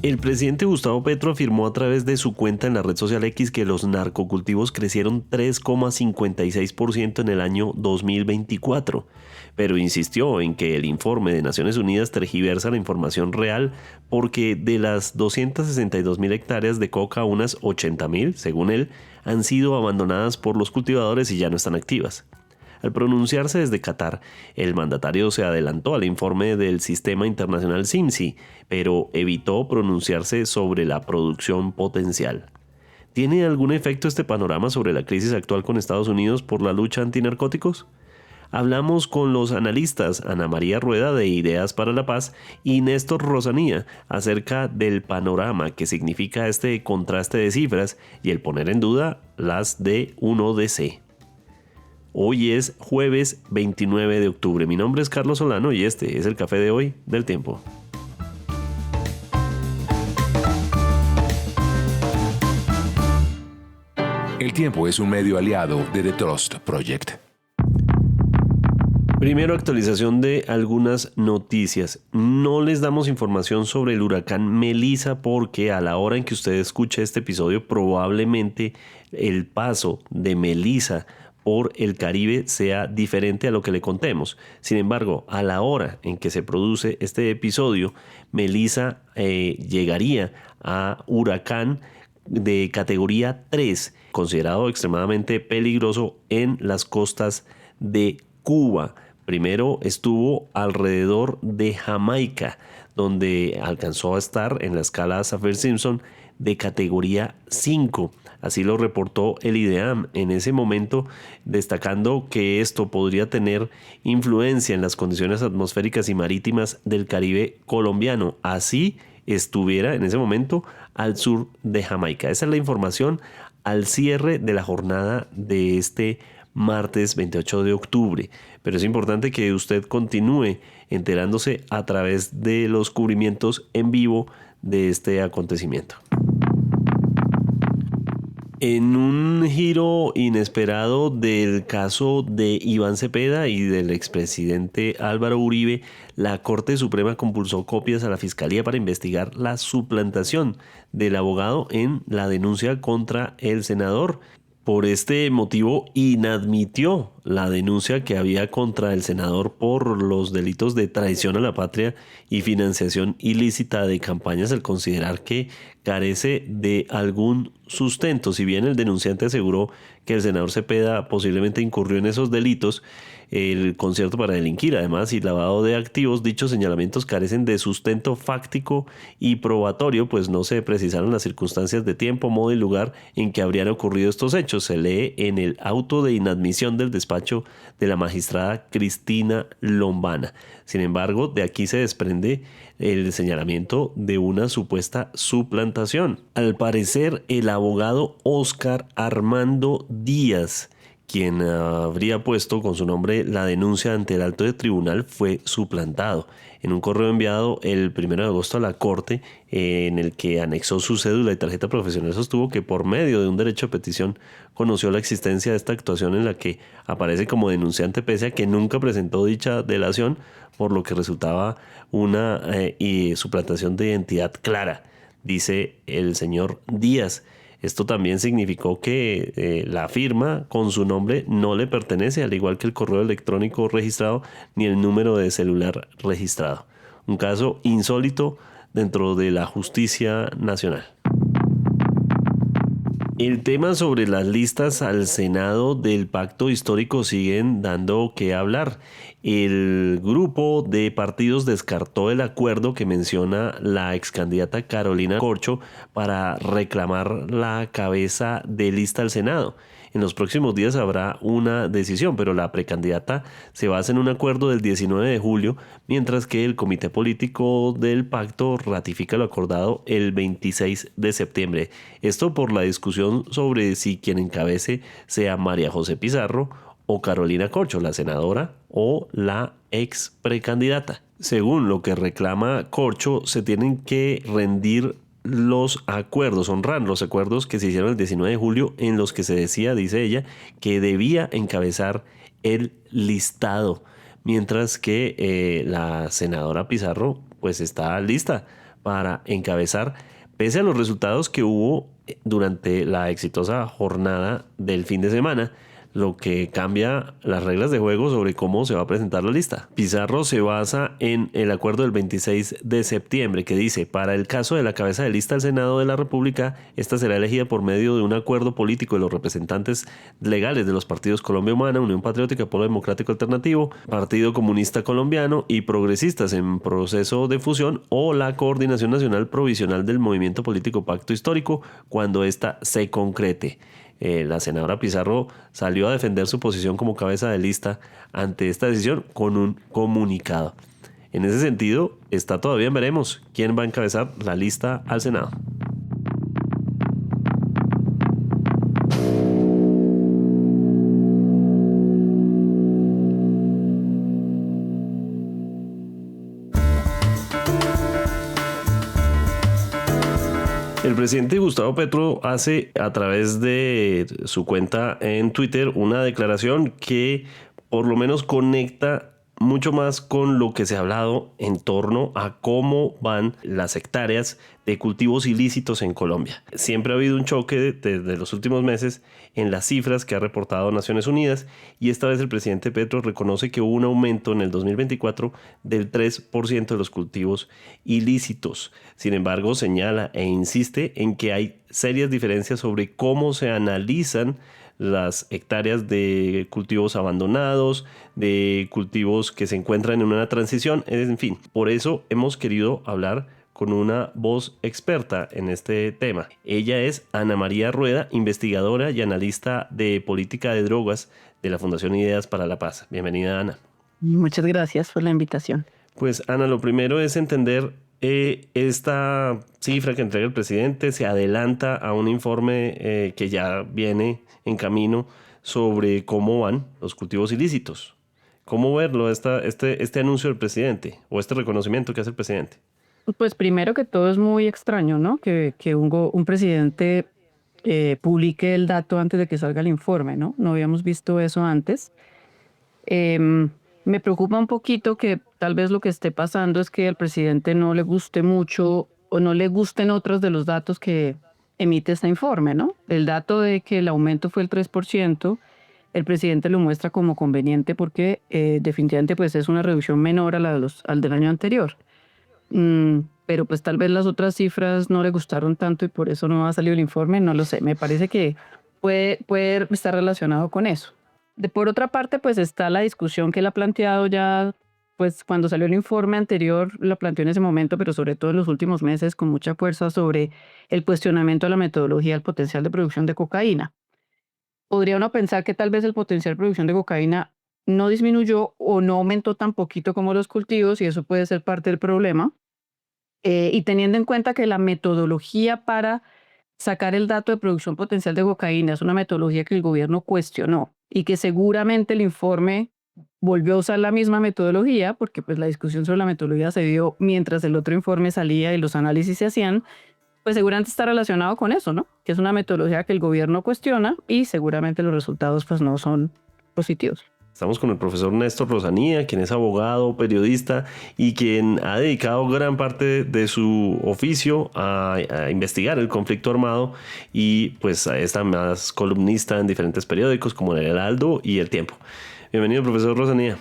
El presidente Gustavo Petro afirmó a través de su cuenta en la red social X que los narcocultivos crecieron 3,56% en el año 2024, pero insistió en que el informe de Naciones Unidas tergiversa la información real porque de las 262.000 hectáreas de coca, unas 80.000, según él, han sido abandonadas por los cultivadores y ya no están activas. Al pronunciarse desde Qatar, el mandatario se adelantó al informe del Sistema Internacional SIMSI, pero evitó pronunciarse sobre la producción potencial. ¿Tiene algún efecto este panorama sobre la crisis actual con Estados Unidos por la lucha antinarcóticos? Hablamos con los analistas Ana María Rueda de Ideas para la Paz y Néstor Rosanía acerca del panorama que significa este contraste de cifras y el poner en duda las de 1DC. Hoy es jueves 29 de octubre. Mi nombre es Carlos Solano y este es el Café de hoy del Tiempo. El Tiempo es un medio aliado de The Trust Project. Primero, actualización de algunas noticias. No les damos información sobre el huracán Melissa porque a la hora en que usted escuche este episodio probablemente el paso de Melissa por el Caribe sea diferente a lo que le contemos. Sin embargo, a la hora en que se produce este episodio, Melissa llegaría a huracán de categoría 3, considerado extremadamente peligroso en las costas de Cuba. Primero estuvo alrededor de Jamaica, donde alcanzó a estar en la escala Saffir-Simpson de categoría 5. Así lo reportó el IDEAM en ese momento, destacando que esto podría tener influencia en las condiciones atmosféricas y marítimas del Caribe colombiano. Así estuviera en ese momento al sur de Jamaica. Esa es la información al cierre de la jornada de este martes 28 de octubre. Pero es importante que usted continúe enterándose a través de los cubrimientos en vivo de este acontecimiento. En un giro inesperado del caso de Iván Cepeda y del expresidente Álvaro Uribe, la Corte Suprema compulsó copias a la Fiscalía para investigar la suplantación del abogado en la denuncia contra el senador. Por este motivo, inadmitió la denuncia que había contra el senador por los delitos de traición a la patria y financiación ilícita de campañas al considerar que carece de algún sustento. Si bien el denunciante aseguró que el senador Cepeda posiblemente incurrió en esos delitos, el concierto para delinquir, además, y lavado de activos, dichos señalamientos carecen de sustento fáctico y probatorio, pues no se precisaron las circunstancias de tiempo, modo y lugar en que habrían ocurrido estos hechos. Se lee en el auto de inadmisión del despacho de la magistrada Cristina Lombana. Sin embargo, de aquí se desprende el señalamiento de una supuesta suplantación. Al parecer, el abogado Óscar Armando Díaz, quien habría puesto con su nombre la denuncia ante el alto tribunal, fue suplantado. En un correo enviado el 1 de agosto a la Corte, en el que anexó su cédula y tarjeta profesional, sostuvo que por medio de un derecho de petición conoció la existencia de esta actuación en la que aparece como denunciante pese a que nunca presentó dicha delación, por lo que resultaba una suplantación de identidad clara, dice el señor Díaz. Esto también significó que la firma con su nombre no le pertenece, al igual que el correo electrónico registrado ni el número de celular registrado. Un caso insólito dentro de la justicia nacional. El tema sobre las listas al Senado del Pacto Histórico siguen dando que hablar. El grupo de partidos descartó el acuerdo que menciona la excandidata Carolina Corcho para reclamar la cabeza de lista al Senado. En los próximos días habrá una decisión, pero la precandidata se basa en un acuerdo del 19 de julio, mientras que el comité político del pacto ratifica lo acordado el 26 de septiembre. Esto por la discusión sobre si quien encabece sea María José Pizarro o Carolina Corcho, la senadora o la ex precandidata. Según lo que reclama Corcho, se tienen que rendir los acuerdos, honrar los acuerdos que se hicieron el 19 de julio en los que se decía, dice ella, que debía encabezar el listado, mientras que la senadora Pizarro pues está lista para encabezar, pese a los resultados que hubo durante la exitosa jornada del fin de semana, lo que cambia las reglas de juego sobre cómo se va a presentar la lista. Pizarro se basa en el acuerdo del 26 de septiembre que dice: para el caso de la cabeza de lista al Senado de la República, esta será elegida por medio de un acuerdo político de los representantes legales de los partidos Colombia Humana, Unión Patriótica, Polo Democrático Alternativo, Partido Comunista Colombiano y Progresistas en proceso de fusión, o la Coordinación Nacional Provisional del Movimiento Político Pacto Histórico, cuando ésta se concrete. La senadora Pizarro salió a defender su posición como cabeza de lista ante esta decisión con un comunicado. En ese sentido, está todavía en veremos quién va a encabezar la lista al Senado. El presidente Gustavo Petro hace a través de su cuenta en Twitter una declaración que por lo menos conecta mucho más con lo que se ha hablado en torno a cómo van las hectáreas de cultivos ilícitos en Colombia. Siempre ha habido un choque desde los últimos meses en las cifras que ha reportado Naciones Unidas, y esta vez el presidente Petro reconoce que hubo un aumento en el 2024 del 3% de los cultivos ilícitos. Sin embargo, señala e insiste en que hay serias diferencias sobre cómo se analizan las hectáreas de cultivos abandonados, de cultivos que se encuentran en una transición, en fin. Por eso hemos querido hablar con una voz experta en este tema. Ella es Ana María Rueda, investigadora y analista de política de drogas de la Fundación Ideas para la Paz. Bienvenida, Ana. Muchas gracias por la invitación. Pues, Ana, lo primero es entender esta cifra que entrega el presidente. Se adelanta a un informe que ya viene en camino sobre cómo van los cultivos ilícitos. ¿Cómo verlo, este anuncio del presidente o este reconocimiento que hace el presidente? Pues primero que todo es muy extraño, ¿no? Que un presidente publique el dato antes de que salga el informe, ¿no? No habíamos visto eso antes. Me preocupa un poquito que tal vez lo que esté pasando es que al presidente no le guste mucho o no le gusten otros de los datos que emite este informe, ¿no? El dato de que el aumento fue el 3%, el presidente lo muestra como conveniente porque definitivamente pues es una reducción menor a al del año anterior. Pero pues tal vez las otras cifras no le gustaron tanto y por eso no ha salido el informe, no lo sé. Me parece que puede estar relacionado con eso. Por otra parte, pues está la discusión que él ha planteado ya, pues cuando salió el informe anterior, la planteó en ese momento, pero sobre todo en los últimos meses con mucha fuerza sobre el cuestionamiento de la metodología del potencial de producción de cocaína. Podría uno pensar que tal vez el potencial de producción de cocaína no disminuyó o no aumentó tan poquito como los cultivos, y eso puede ser parte del problema. Y teniendo en cuenta que la metodología para sacar el dato de producción potencial de cocaína es una metodología que el gobierno cuestionó y que seguramente el informe volvió a usar la misma metodología, porque pues la discusión sobre la metodología se dio mientras el otro informe salía y los análisis se hacían, pues seguramente está relacionado con eso, ¿no? Que es una metodología que el gobierno cuestiona y seguramente los resultados pues no son positivos. Estamos con el profesor Néstor Rosanía, quien es abogado, periodista y quien ha dedicado gran parte de su oficio a investigar el conflicto armado, y pues es además columnista en diferentes periódicos como El Heraldo y El Tiempo. Bienvenido, profesor Rosanía.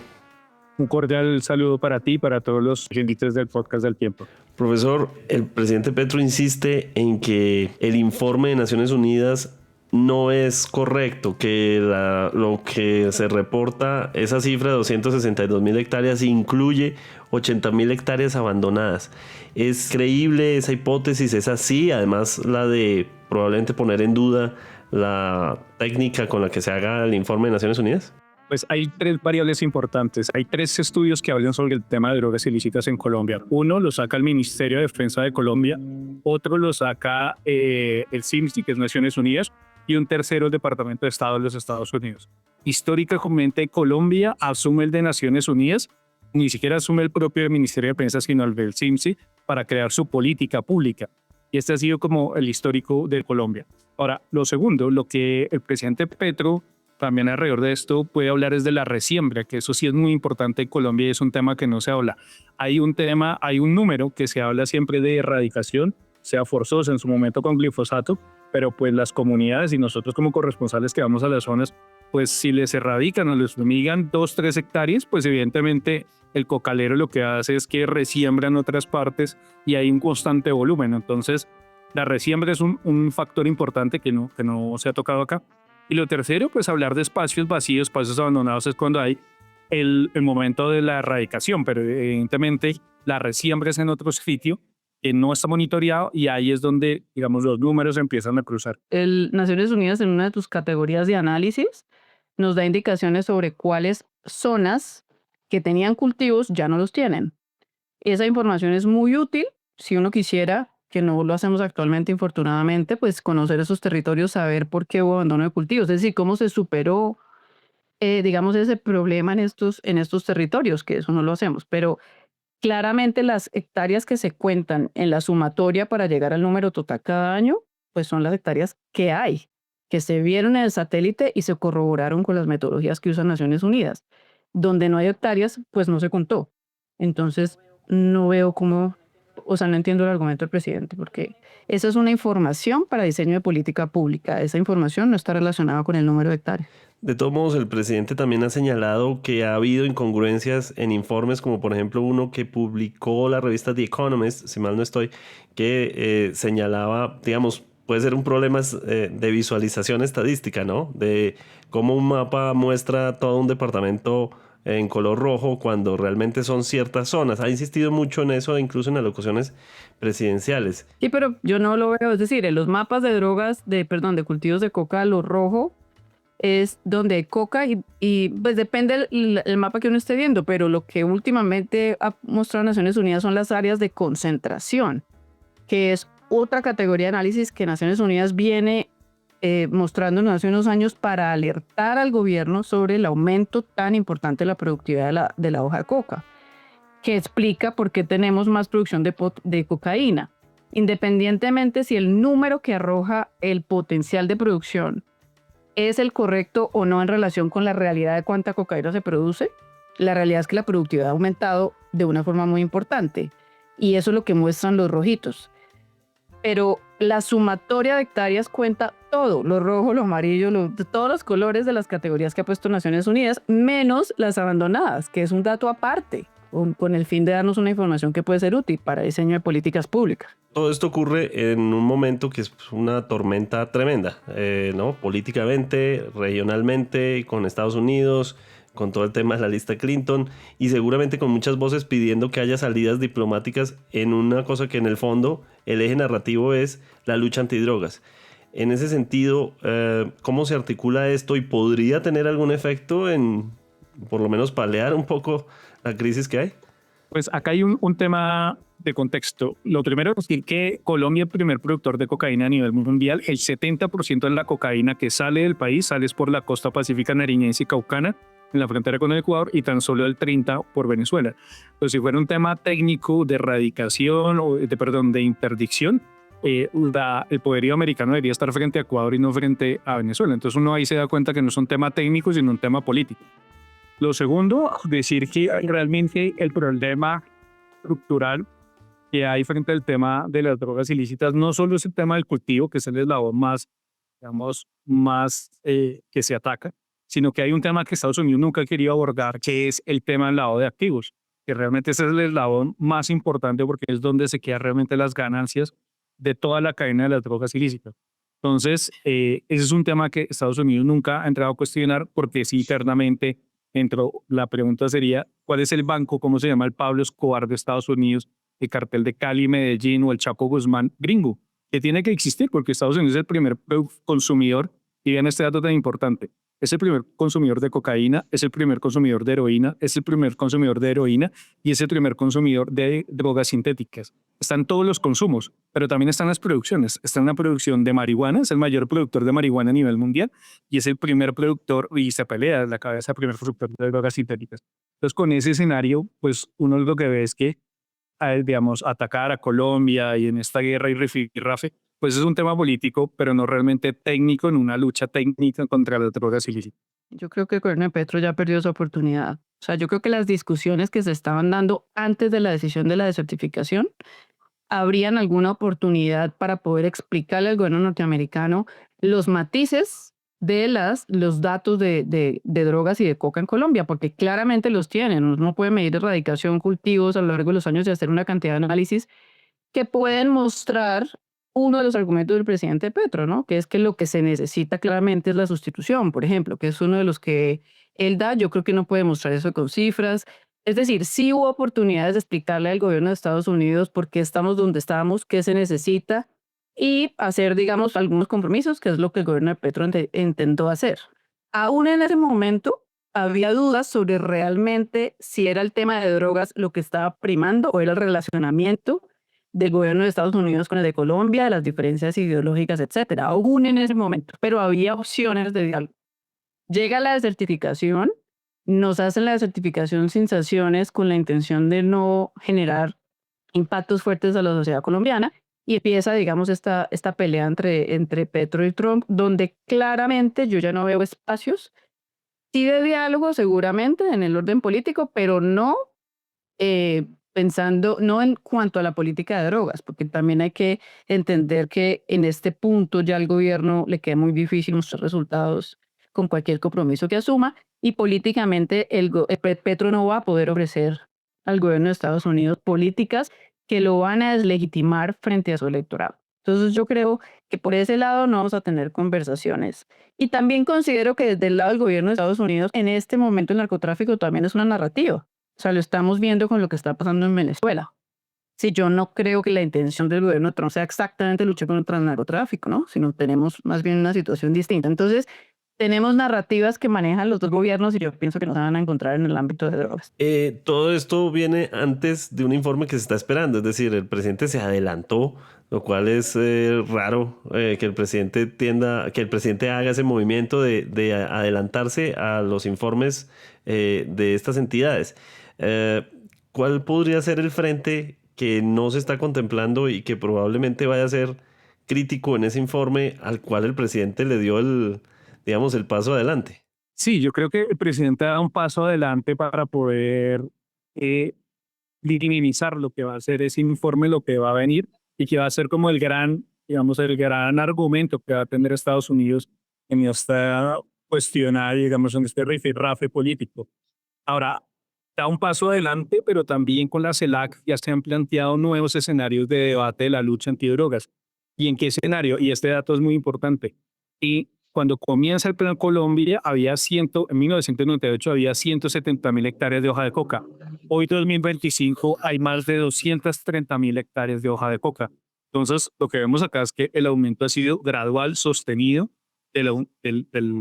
Un cordial saludo para ti y para todos los oyentes del podcast del Tiempo. Profesor, el presidente Petro insiste en que el informe de Naciones Unidas no es correcto, que lo que se reporta, esa cifra de 262.000 hectáreas, incluye 80.000 hectáreas abandonadas. ¿Es creíble esa hipótesis? ¿Es así? Además, la de probablemente poner en duda la técnica con la que se haga el informe de Naciones Unidas. Pues hay tres variables importantes. Hay tres estudios que hablan sobre el tema de drogas ilícitas en Colombia. Uno lo saca el Ministerio de Defensa de Colombia, otro lo saca el CIMSI, que es Naciones Unidas, y un tercero el Departamento de Estado de los Estados Unidos. Históricamente Colombia asume el de Naciones Unidas, ni siquiera asume el propio Ministerio de Defensa, sino el del CIMSI, para crear su política pública. Y este ha sido como el histórico de Colombia. Ahora, lo segundo, lo que el presidente Petro también alrededor de esto puede hablar es de la resiembra, que eso sí es muy importante en Colombia y es un tema que no se habla. Hay un número que se habla siempre de erradicación, sea forzosa en su momento con glifosato, pero pues las comunidades y nosotros como corresponsales que vamos a las zonas, pues si les erradican o les fumigan 2-3 hectáreas, pues evidentemente el cocalero lo que hace es que resiembra en otras partes y hay un constante volumen. Entonces, la resiembra es un factor importante que no se ha tocado acá. Y lo tercero, pues hablar de espacios vacíos, espacios abandonados es cuando hay el momento de la erradicación, pero evidentemente la resiembra es en otro sitio que no está monitoreado y ahí es donde, digamos, los números empiezan a cruzar. Naciones Unidas en una de tus categorías de análisis nos da indicaciones sobre cuáles zonas que tenían cultivos ya no los tienen. Esa información es muy útil si uno quisiera, que no lo hacemos actualmente infortunadamente, pues conocer esos territorios, saber por qué hubo abandono de cultivos, es decir, cómo se superó, digamos, ese problema en estos territorios, que eso no lo hacemos, pero claramente las hectáreas que se cuentan en la sumatoria para llegar al número total cada año, pues son las hectáreas que hay, que se vieron en el satélite y se corroboraron con las metodologías que usan Naciones Unidas. Donde no hay hectáreas, pues no se contó. Entonces, no veo cómo, o sea, no entiendo el argumento del presidente, porque esa es una información para diseño de política pública. Esa información no está relacionada con el número de hectáreas. De todos modos, el presidente también ha señalado que ha habido incongruencias en informes, como por ejemplo uno que publicó la revista The Economist, si mal no estoy, que señalaba, digamos, puede ser un problema de visualización estadística, ¿no? De cómo un mapa muestra todo un departamento en color rojo cuando realmente son ciertas zonas. Ha insistido mucho en eso, incluso en alocuciones presidenciales. Sí, pero yo no lo veo, es decir, en los mapas de drogas, de cultivos de coca, lo rojo es donde hay coca y pues depende el mapa que uno esté viendo, pero lo que últimamente ha mostrado Naciones Unidas son las áreas de concentración, que es otra categoría de análisis que Naciones Unidas viene mostrándonos hace unos años para alertar al gobierno sobre el aumento tan importante de la productividad de la hoja de coca, que explica por qué tenemos más producción de cocaína, independientemente si el número que arroja el potencial de producción es el correcto o no en relación con la realidad de cuánta cocaína se produce. La realidad es que la productividad ha aumentado de una forma muy importante y eso es lo que muestran los rojitos. Pero la sumatoria de hectáreas cuenta todo, lo rojo, lo amarillo, todos los colores de las categorías que ha puesto Naciones Unidas, menos las abandonadas, que es un dato aparte, con el fin de darnos una información que puede ser útil para diseño de políticas públicas. Todo esto ocurre en un momento que es una tormenta tremenda, ¿no? Políticamente, regionalmente, con Estados Unidos, con todo el tema de la lista Clinton y seguramente con muchas voces pidiendo que haya salidas diplomáticas en una cosa que en el fondo el eje narrativo es la lucha antidrogas. En ese sentido, ¿cómo se articula esto y podría tener algún efecto en, por lo menos, paliar un poco la crisis que hay? Pues acá hay un tema de contexto. Lo primero es decir que Colombia es el primer productor de cocaína a nivel mundial. El 70% de la cocaína que sale del país sale por la costa pacífica nariñense y caucana, en la frontera con el Ecuador, y tan solo el 30% por Venezuela. Entonces, si fuera un tema técnico de erradicación o de interdicción, el poderío americano debería estar frente a Ecuador y no frente a Venezuela. Entonces uno ahí se da cuenta que no es un tema técnico, sino un tema político. Lo segundo, decir que realmente el problema estructural que hay frente al tema de las drogas ilícitas no solo es el tema del cultivo, que es el eslabón más, digamos, que se ataca, sino que hay un tema que Estados Unidos nunca ha querido abordar, que es el tema del lavado de activos, que realmente ese es el eslabón más importante porque es donde se quedan realmente las ganancias de toda la cadena de las drogas ilícitas. Entonces, ese es un tema que Estados Unidos nunca ha entrado a cuestionar porque sí internamente la pregunta sería, ¿cuál es el banco, cómo se llama el Pablo Escobar de Estados Unidos, el cartel de Cali, Medellín o el Chaco Guzmán gringo? Que tiene que existir porque Estados Unidos es el primer consumidor, y vean este dato tan importante, es el primer consumidor de cocaína, es el primer consumidor de heroína, es el primer consumidor de heroína y es el primer consumidor de drogas sintéticas. Están todos los consumos, pero también están las producciones. Está en la producción de marihuana, es el mayor productor de marihuana a nivel mundial y es el primer productor, y se pelea la cabeza, el primer productor de drogas sintéticas. Entonces, con ese escenario, pues uno lo que ve es que, digamos, atacar a Colombia y en esta guerra y rifirrafe, pues es un tema político, pero no realmente técnico en una lucha técnica contra las drogas ilícitas. Yo creo que el gobierno de Petro ya perdió su oportunidad. O sea, yo creo que las discusiones que se estaban dando antes de la decisión de la desertificación habrían alguna oportunidad para poder explicarle al gobierno norteamericano los matices de los datos de drogas y de coca en Colombia, porque claramente los tienen. Uno no puede medir erradicación, cultivos a lo largo de los años y hacer una cantidad de análisis que pueden mostrar uno de los argumentos del presidente Petro, ¿no? Que es que lo que se necesita claramente es la sustitución, por ejemplo, que es uno de los que él da. Yo creo que no puede mostrar eso con cifras. Es decir, sí hubo oportunidades de explicarle al gobierno de Estados Unidos por qué estamos donde estamos, qué se necesita y hacer, digamos, algunos compromisos, que es lo que el gobierno de Petro intentó hacer. Aún en ese momento había dudas sobre realmente si era el tema de drogas lo que estaba primando o era el relacionamiento del gobierno de Estados Unidos con el de Colombia, las diferencias ideológicas, etcétera. Aún en ese momento, pero había opciones de diálogo. Llega la desertificación, nos hacen la desertificación sin sanciones con la intención de no generar impactos fuertes a la sociedad colombiana y empieza, digamos, esta pelea entre Petro y Trump, donde claramente yo ya no veo espacios, sí de diálogo seguramente en el orden político, pero no pensando, no en cuanto a la política de drogas, porque también hay que entender que en este punto ya al gobierno le queda muy difícil mostrar resultados con cualquier compromiso que asuma y políticamente Petro no va a poder ofrecer al gobierno de Estados Unidos políticas que lo van a deslegitimar frente a su electorado. Entonces yo creo que por ese lado no vamos a tener conversaciones. Y también considero que desde el lado del gobierno de Estados Unidos, en este momento el narcotráfico también es una narrativa. O sea, lo estamos viendo con lo que está pasando en Venezuela. Sí, yo no creo que la intención del gobierno de Trump sea exactamente luchar contra el narcotráfico, ¿no? Sino tenemos más bien una situación distinta. Entonces, tenemos narrativas que manejan los dos gobiernos y yo pienso que nos van a encontrar en el ámbito de drogas. Todo esto viene antes de un informe que se está esperando, es decir, el presidente se adelantó, lo cual es raro que el presidente que el presidente haga ese movimiento de adelantarse a los informes de estas entidades. ¿Cuál podría ser el frente que no se está contemplando y que probablemente vaya a ser crítico en ese informe al cual el presidente le dio digamos, el paso adelante? Sí, yo creo que el presidente da un paso adelante para poder eh, minimizar lo que va a ser ese informe, lo que va a venir y que va a ser como el gran, digamos, el gran argumento que va a tener Estados Unidos en esta cuestionar, digamos, en este rifirrafe político. Ahora, da un paso adelante, pero también con la CELAC ya se han planteado nuevos escenarios de debate de la lucha antidrogas. ¿Y en qué escenario? Y este dato es muy importante. Y cuando comienza el Plan Colombia, en 1998 había 170.000 hectáreas de hoja de coca. Hoy, 2025, hay más de 230.000 hectáreas de hoja de coca. Entonces, lo que vemos acá es que el aumento ha sido gradual, sostenido, del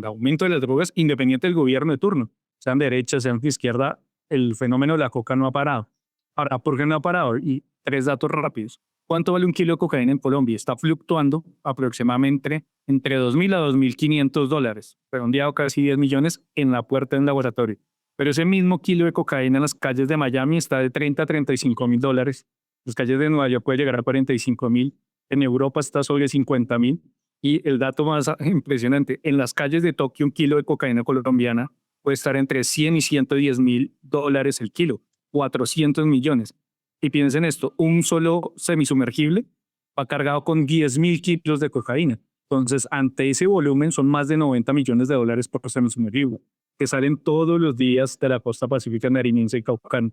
aumento de las drogas, independiente del gobierno de turno, sean de derecha, sean de izquierda, el fenómeno de la coca no ha parado. Ahora, ¿por qué no ha parado? Y tres datos rápidos. ¿Cuánto vale un kilo de cocaína en Colombia? Está fluctuando aproximadamente entre 2.000 a 2.500 dólares, redondeado casi 10 millones en la puerta de un laboratorio. Pero ese mismo kilo de cocaína en las calles de Miami está de 30 a 35.000 dólares. Las calles de Nueva York puede llegar a 45.000. En Europa está sobre 50.000. Y el dato más impresionante, en las calles de Tokio un kilo de cocaína colombiana puede estar entre 100 y 110.000 dólares el kilo, 400 millones. Y piensen esto, un solo semisumergible va cargado con 10.000 kilos de cocaína. Entonces, ante ese volumen son más de 90 millones de dólares por semisumergible, que salen todos los días de la costa pacífica nariñense y caucana.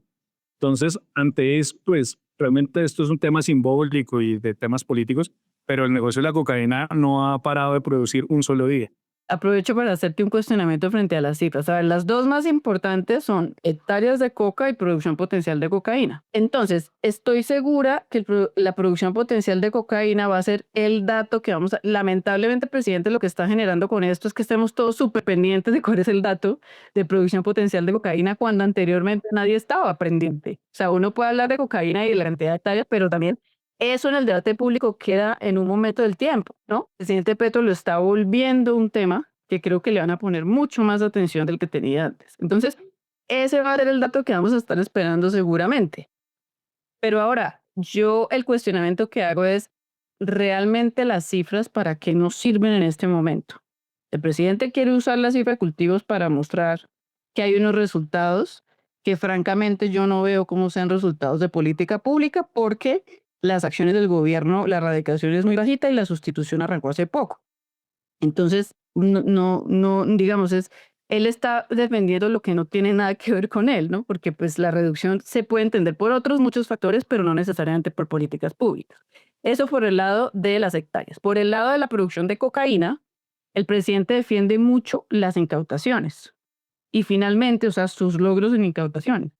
Entonces, ante esto, pues realmente esto es un tema simbólico y de temas políticos, pero el negocio de la cocaína no ha parado de producir un solo día. Aprovecho para hacerte un cuestionamiento frente a las cifras. A ver, las dos más importantes son hectáreas de coca y producción potencial de cocaína. Entonces, estoy segura que la producción potencial de cocaína va a ser el dato que vamos a... Lamentablemente, presidente, lo que está generando con esto es que estemos todos súper pendientes de cuál es el dato de producción potencial de cocaína cuando anteriormente nadie estaba pendiente. O sea, uno puede hablar de cocaína y de la cantidad de hectáreas, pero también eso en el debate público queda en un momento del tiempo, ¿no? El presidente Petro lo está volviendo un tema que creo que le van a poner mucho más atención del que tenía antes. Entonces, ese va a ser el dato que vamos a estar esperando seguramente. Pero ahora, yo el cuestionamiento que hago es, realmente las cifras para qué nos sirven en este momento. El presidente quiere usar la cifra de cultivos para mostrar que hay unos resultados que francamente yo no veo cómo sean resultados de política pública porque las acciones del gobierno, la erradicación es muy bajita y la sustitución arrancó hace poco. Entonces, digamos, él está defendiendo lo que no tiene nada que ver con él, ¿no? Porque pues la reducción se puede entender por otros muchos factores, pero no necesariamente por políticas públicas. Eso por el lado de las hectáreas. Por el lado de la producción de cocaína, el presidente defiende mucho las incautaciones. Y finalmente, o sea, sus logros en incautaciones.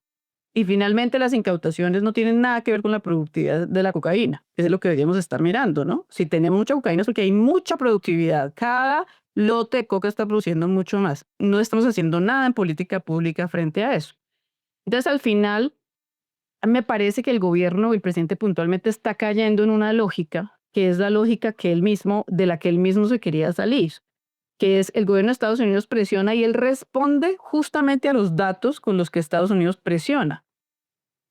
Y finalmente las incautaciones no tienen nada que ver con la productividad de la cocaína. Eso es lo que deberíamos estar mirando, ¿no? Si tenemos mucha cocaína es porque hay mucha productividad. Cada lote de coca está produciendo mucho más. No estamos haciendo nada en política pública frente a eso. Entonces, al final, me parece que el gobierno, el presidente puntualmente está cayendo en una lógica, que es la lógica de la que él mismo se quería salir, que es el gobierno de Estados Unidos presiona y él responde justamente a los datos con los que Estados Unidos presiona,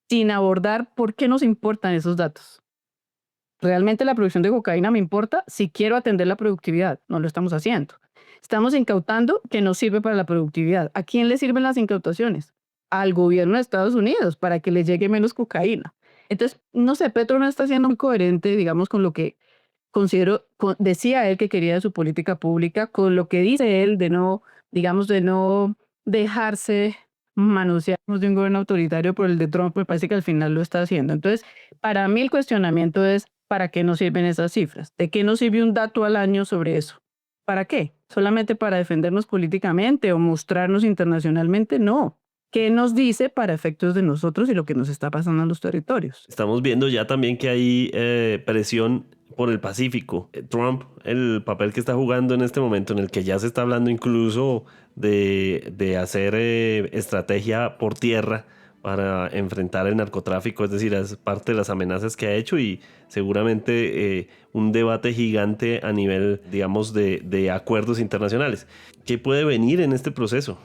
sin abordar por qué nos importan esos datos. ¿Realmente la producción de cocaína me importa? Si quiero atender la productividad, no lo estamos haciendo. Estamos incautando que no sirve para la productividad. ¿A quién le sirven las incautaciones? Al gobierno de Estados Unidos, para que le llegue menos cocaína. Entonces, no sé, Petro no está siendo muy coherente, digamos, con lo que decía él que quería de su política pública, con lo que dice él de no dejarse manosear de un gobierno autoritario por el de Trump, me parece que al final lo está haciendo. Entonces, para mí el cuestionamiento es, ¿para qué nos sirven esas cifras? ¿De qué nos sirve un dato al año sobre eso? ¿Para qué? ¿Solamente para defendernos políticamente o mostrarnos internacionalmente? No. ¿Qué nos dice para efectos de nosotros y lo que nos está pasando en los territorios? Estamos viendo ya también que hay presión por el Pacífico. Trump, el papel que está jugando en este momento, en el que ya se está hablando incluso de hacer estrategia por tierra para enfrentar el narcotráfico, es decir, es parte de las amenazas que ha hecho y seguramente un debate gigante a nivel, digamos, de acuerdos internacionales. ¿Qué puede venir en este proceso?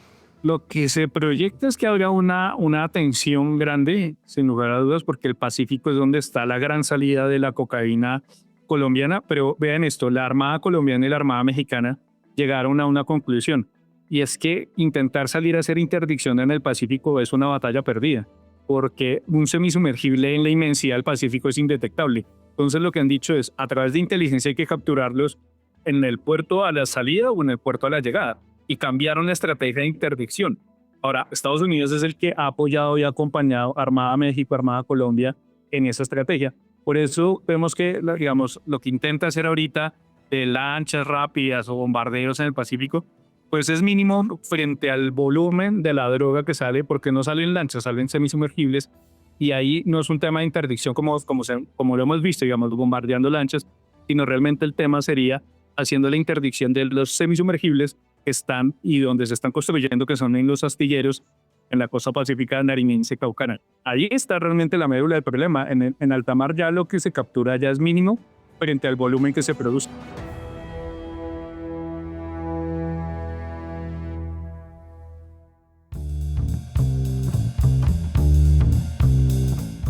Lo que se proyecta es que habrá una tensión grande, sin lugar a dudas, porque el Pacífico es donde está la gran salida de la cocaína colombiana, pero vean esto, la Armada colombiana y la Armada mexicana llegaron a una conclusión, y es que intentar salir a hacer interdicción en el Pacífico es una batalla perdida, porque un semisumergible en la inmensidad del Pacífico es indetectable. Entonces lo que han dicho es, a través de inteligencia hay que capturarlos en el puerto a la salida o en el puerto a la llegada, y cambiaron la estrategia de interdicción. Ahora, Estados Unidos es el que ha apoyado y ha acompañado Armada México, Armada Colombia en esa estrategia. Por eso vemos que, digamos, lo que intenta hacer ahorita de lanchas rápidas o bombardeos en el Pacífico, pues es mínimo frente al volumen de la droga que sale, porque no salen lanchas, salen semisumergibles, y ahí no es un tema de interdicción como lo hemos visto, digamos, bombardeando lanchas, sino realmente el tema sería haciendo la interdicción de los semisumergibles que están y donde se están construyendo, que son en los astilleros en la costa pacífica nariñense caucana. Ahí está realmente la médula del problema. En alta mar ya lo que se captura ya es mínimo frente al volumen que se produce.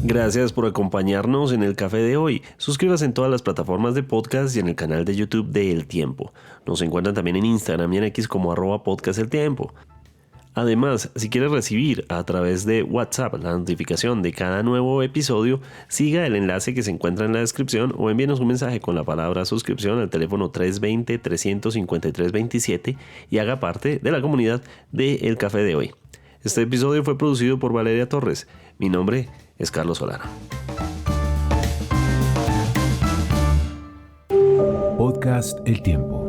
Gracias por acompañarnos en el café de hoy. Suscríbase en todas las plataformas de podcast y en el canal de YouTube de El Tiempo. Nos encuentran también en Instagram y en X como @podcasteltiempo. Además, si quieres recibir a través de WhatsApp la notificación de cada nuevo episodio, siga el enlace que se encuentra en la descripción o envíenos un mensaje con la palabra suscripción al teléfono 320-353-27 y haga parte de la comunidad de El Café de Hoy. Este episodio fue producido por Valeria Torres. Mi nombre es Carlos Solano. Podcast El Tiempo.